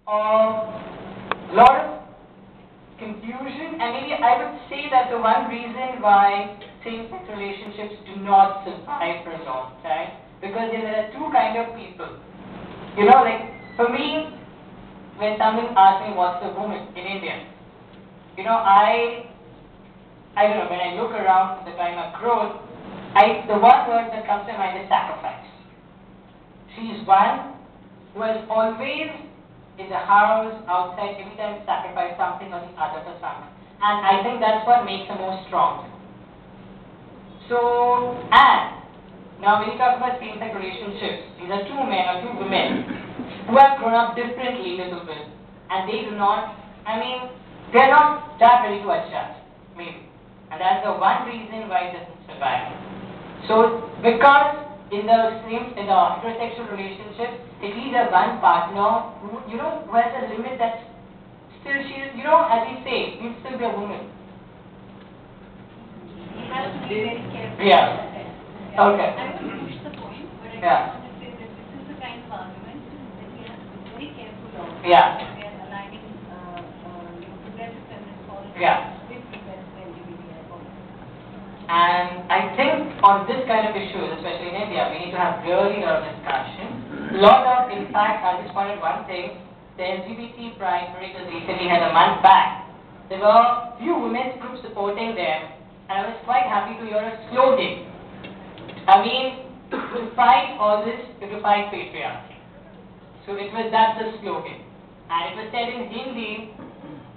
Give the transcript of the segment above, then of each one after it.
lot of confusion, and maybe I would say that the one reason why same-sex relationships do not survive for a long time, because there are two kind of people. You know, like for me, when someone asks me what's a woman in India, you know, I don't know, when I look around the time I've grown, the one word that comes to mind is sacrifice. She's one who has always in the house, outside, every time sacrificed something or the other for someone. And I think that's what makes her more strong. So, and now when you talk about same-sex relationships, these are two men or two women who have grown up differently a little bit, and they do not, I mean, they're not that ready to adjust, maybe. And that's the one reason why it doesn't survive. So, because in the heterosexual relationship, at least there's one partner who, who has a limit that still she is, as we say, you still be a woman. You have to be very careful. Yeah. Okay. I want to push the point, but I Yeah. want to say that this is the kind of argument that we have to be very careful of. Yeah. We are aligning progressive feminist politics Yeah. with progressive LGBTI politics. And I think on this kind of issues, especially in India, we need to have really a lot of discussion. In fact, I just wanted one thing. The LGBT Pride Parade was recently had a month back. There were few women's groups supporting them, and I was quite happy to hear a slogan. I mean, to fight all this, to fight patriarchy. So that's the slogan. And it was said in Hindi,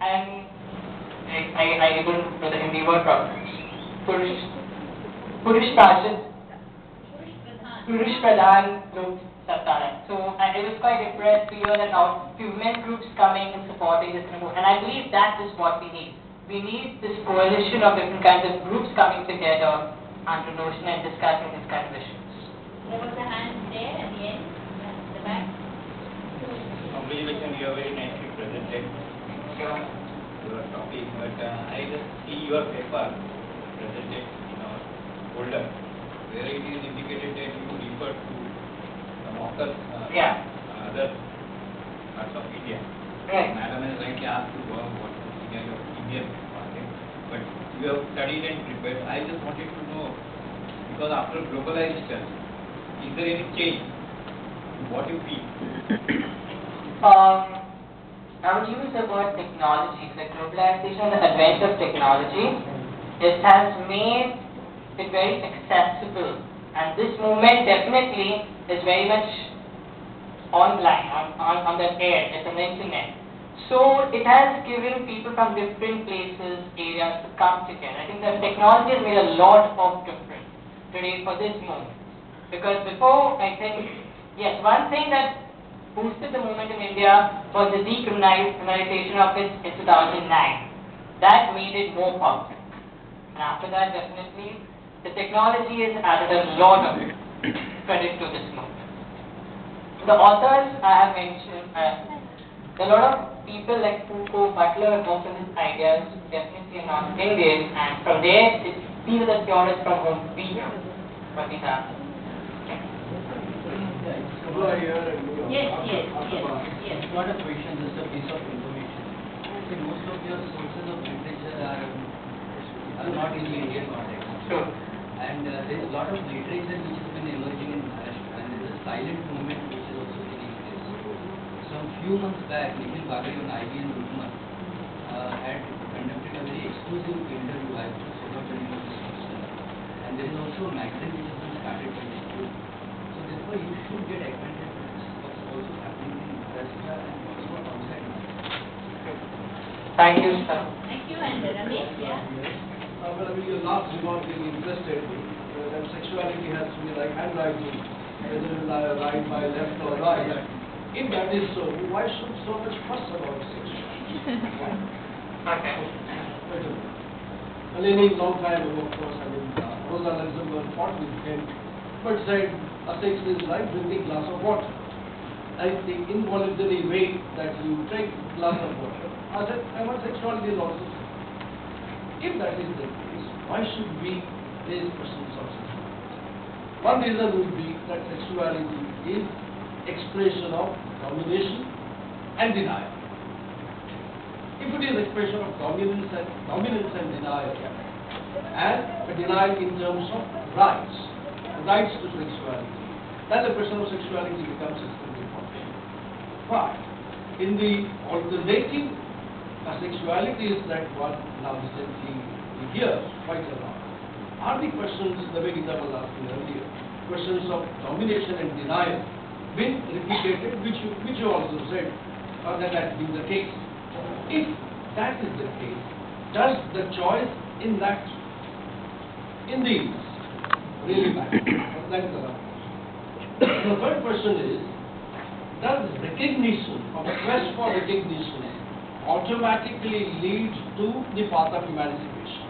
and I don't know the Hindi word properly. Purush Pradhan Lok Sabta. So I was quite impressed to hear that now few women groups coming and supporting this movement. And I believe that is what we need. We need this coalition of different kinds of groups coming together under notion and discussing these kind of issues. There was a hand there at the end, at the back. Congratulations, you are very nicely presented. Your topic, but I just see your paper presented in our folder, where it is indicated that you refer to some of the other parts of India. Right. Madam has rightly asked you what is your Indian market, but you have studied and prepared. I just wanted to know, because after globalization, is there any change? What you feel? I would use the word technology. The globalization, the advent of technology, it has made it very accessible. And this movement definitely is very much online, on the air, it's on the internet. So it has given people from different places, areas to come together. I think that technology has made a lot of difference today for this movement. Because before, I think, yes, one thing that boosted the movement in India was the decriminalization of it in 2009. That made it more popular. And after that, definitely, the technology has added a lot of credit to this movement. The authors I have mentioned, a lot of people like Foucault, Butler, most of these ideas definitely are not Indian, and from there, these are the theorists from whom we know what these are. Yes. Not a question, just a piece of information. See, most of your sources of literature are not in the Indian context. Sure. And there is a lot of literature which has been emerging in Maharashtra, and there is a silent movement which is also taking place. Some few months back, Nikhil Bagri on IBN Rukman had conducted a very exclusive interview. I forgot the name of this person. And there is also a magazine which has been started by this group. So therefore, you should get acquainted with what's also happening in Maharashtra and also outside Maharashtra. Thank you, sir. Thank you, and Ramesh, yeah. Well, I mean, your last remark really interested me, that sexuality has to be like handwriting, whether you write by left or right. If that is so, why should so much fuss about sexuality? Okay. Well, any long time ago, of course, I mean, Rosa Luxemburg fought with him, but said a sex is like drinking a glass of water. Like the involuntary way that you take a glass of water. I said, I want sexuality is also. If that is the case, why should we raise questions of sexuality? One reason would be that sexuality is expression of domination and denial. If it is expression of dominance and denial, and a denial in terms of rights to sexuality, then the question of sexuality becomes extremely important. But in the alternative sexualities that one now recently hears quite a lot are the questions the way Gita was asking earlier, questions of domination and denial been replicated, which you also said that has been the case. If that is the case, does the choice in these really matter? That is the last question. The third question is, does recognition, or the quest for recognition, automatically lead to the path of emancipation?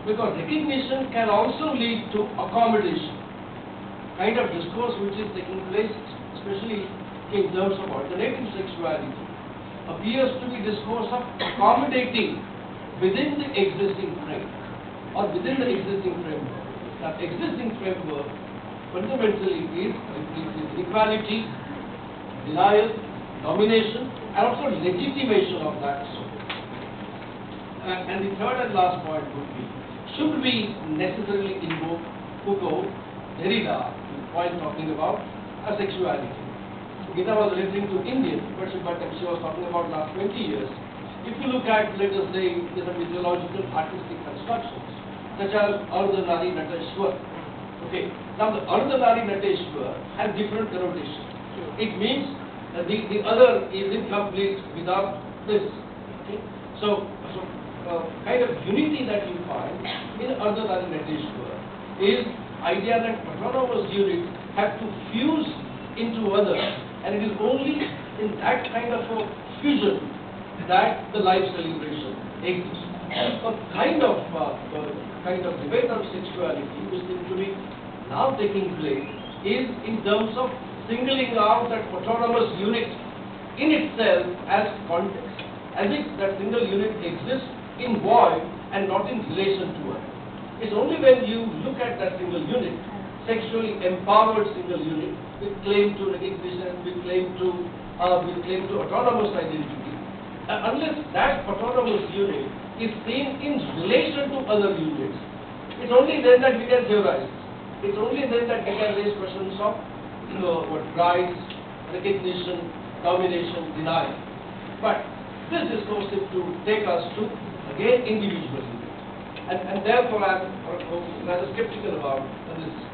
Because recognition can also lead to accommodation, kind of discourse which is taking place, especially in terms of alternative sexuality, appears to be discourse of accommodating within the existing frame, or within the existing framework. That existing framework fundamentally is inequality, denial, domination, and also legitimation of that sort. And the third and last point would be, should we necessarily invoke Foucault, Derrida, while talking about asexuality? Gita was referring to Indian, but she was talking about last 20 years. If you look at, let us say, the mythological artistic constructions, such as Ardhanari Nateshwar. Okay, now the Ardhanari Nateshwar has different connotations. It means that the other is incomplete without this. Okay? So kind of unity that you find in Ardhanari Nateshwar is idea that autonomous units have to fuse into others, and it is only in that kind of a fusion that the life celebration exists. A kind of debate on sexuality which seems to be now taking place is in terms of singling out that autonomous unit in itself as context, as if that single unit exists in void and not in relation to it. It's only when you look at that single unit, sexually empowered single unit, with claim to recognition, with claim to autonomous identity, unless that autonomous unit is seen in relation to other units, it's only then that we can theorize. It's only then that we can raise questions of rights, recognition, domination, denial. But this discourse is to take us to, again, individualism. And therefore I'm rather skeptical about this discourse.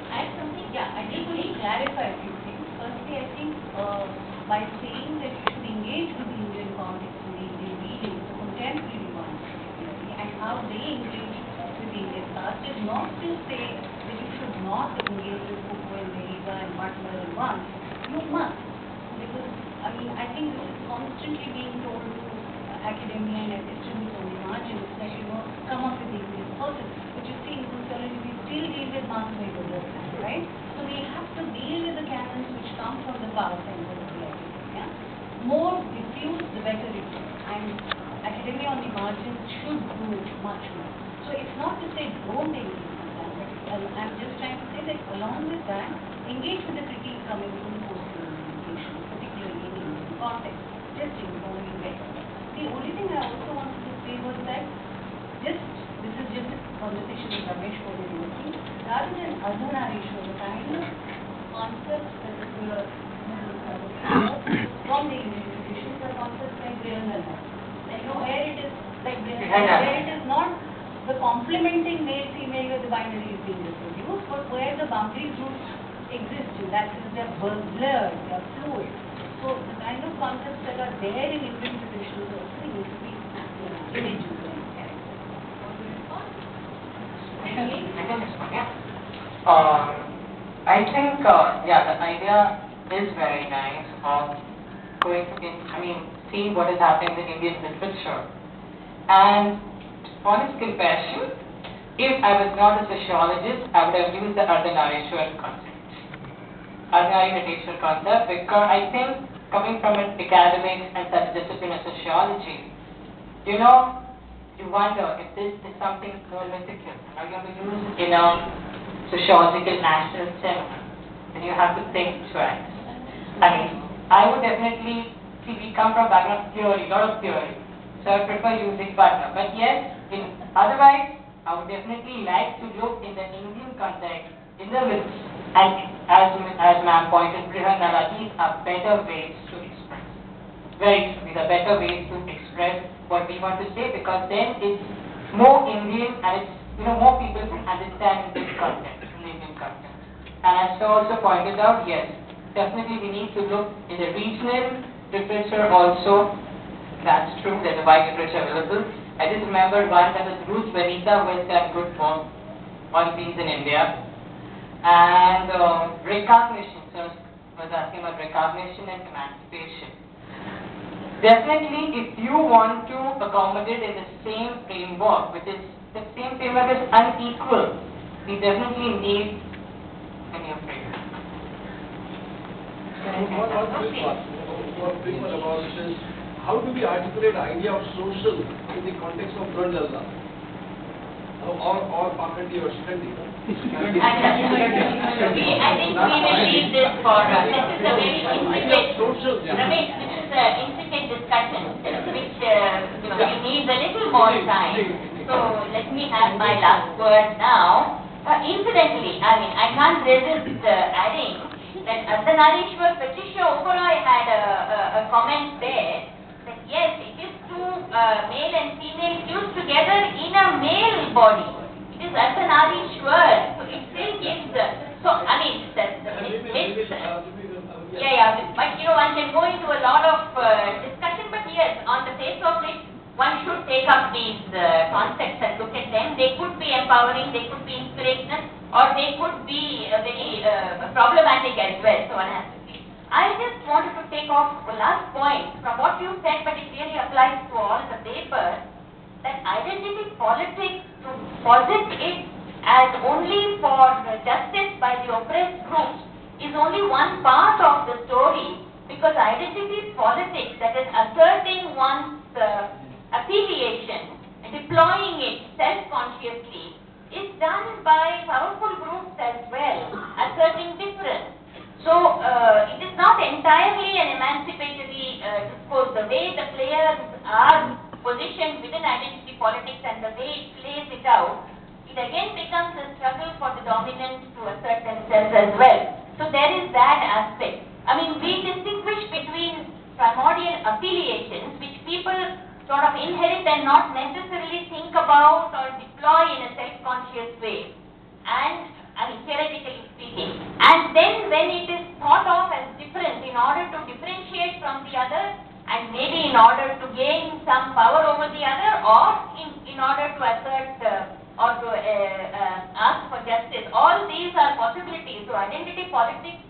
Add something, I just want to clarify a few things. Firstly, I think by saying that you should engage with the Indian context in the Indian reading, the contemporary ones, and how they engage with the Indian past, is not to say that you should not engage with Foucault and Derrida and Butler and Marx. You must, because I think this is constantly being told to academia and epistemics on the margins that come up with the Indian sources. But you see, in sociology, we still deal with Marx Weber, right? So we have to deal with the canons which come from the power center of the academia. More diffuse, the better it is. And academia on the margins should do much more. So it's not to say don't engage with that, but I'm just trying to say that along with that, engage with the critique coming from post-colonial, particularly in the Indian context, just informing better. The only thing I also wanted to say was that this is just a conversation with Ramesh for the working, rather than Ardhanarishwar, the kind of concepts that from the Indian traditions are concepts like Virangalna. Where it is like where it is not the complementing male-female where the binary is being reproduced, but where the boundary groups exist, that is, they're blurred, they're fluid. So the kind of concepts that are there in Indian traditions also need to be individual in character. I think, the idea is very nice of seeing what is happening in Indian literature. And honest confession, if I was not a sociologist, I would have used the Ardhanarishwar concept. Ardhanari-Nateshwar concept, because I think coming from an academic and such discipline as sociology, you wonder if this is something more mythical. Are you going to use it in a sociological national seminar? Then you have to think twice. I mean, I would definitely, see, we come from background of theory, lot of theory, so I prefer using partner. But yes, otherwise, I would definitely like to look in the Indian context, in the myths, and as ma'am pointed, Brihanala, these are better ways to express. Very true, these are better ways to express what we want to say, because then it's more Indian and it's, more people can understand in this context, in the Indian context. And as sir also pointed out, yes, definitely we need to look in the regional literature also. That's true, there's a wide literature available. I just remembered one that was Ruth Benita with that good poem on peace in India. And recognition, sir was asking about recognition and emancipation. Definitely, if you want to accommodate in the same framework, which is the same framework is unequal, we definitely need any of it. What people about this is, how do we articulate the idea of social in the context of Brahmdalda? Or faculty or study? I think we will leave this for, this is a very intricate, Ramesh, this is an intricate discussion, which, we need a little more time. So let me have my last word now. Incidentally, I can't resist adding that Ardhanarishwar Patricia Oberoi had a comment there, that yes, it is two male and female fused together in a male body. It is Ardhanarishwar, so it still gives, but one can go into a lot of discussion, but yes, on the face of it, one should take up these concepts and look at them. They could be empowering, they could be inspirational, or they could be very problematic as well, so one has to see. I just wanted to take off the last point from what you said, but it really applies to all the papers, that identity politics, to posit it as only for justice by the oppressed groups, is only one part of the story, because identity politics, that is asserting one's affiliation, deploying it self-consciously, is done by powerful groups as well, asserting difference. So, it is not entirely an emancipatory discourse. The way the players are positioned within identity politics and the way it plays it out, it again becomes a struggle for the dominant to assert themselves as well. So, there is that aspect. We distinguish between primordial affiliations, which people sort of inherit and not necessarily think about or deploy in a self-conscious way, and theoretically speaking, and then when it is thought of as different in order to differentiate from the other, and maybe in order to gain some power over the other, or in order to assert or to ask for justice, all these are possibilities. So identity politics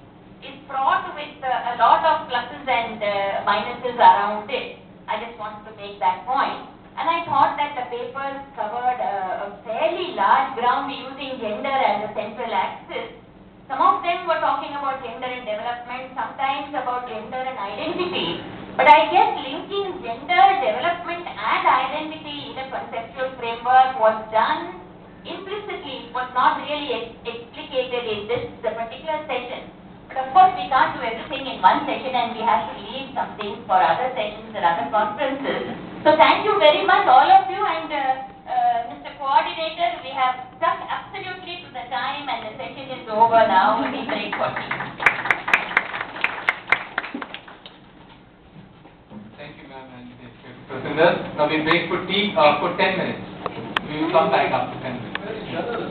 is fraught with a lot of pluses and minuses around it. I just wanted to make that point. And I thought that the papers covered a fairly large ground using gender as a central axis. Some of them were talking about gender and development, sometimes about gender and identity. But I guess linking gender, development and identity in a conceptual framework was done implicitly, was not really explicated in this particular session. But of course, we can't do everything in one session, and we have to leave some things for other sessions and other conferences. So thank you very much, all of you, and Mr. Coordinator, we have stuck absolutely to the time, and the session is over now. We break for tea. Thank you, ma'am, and Sundar. Now we break for tea for 10 minutes. We will come back after 10 minutes.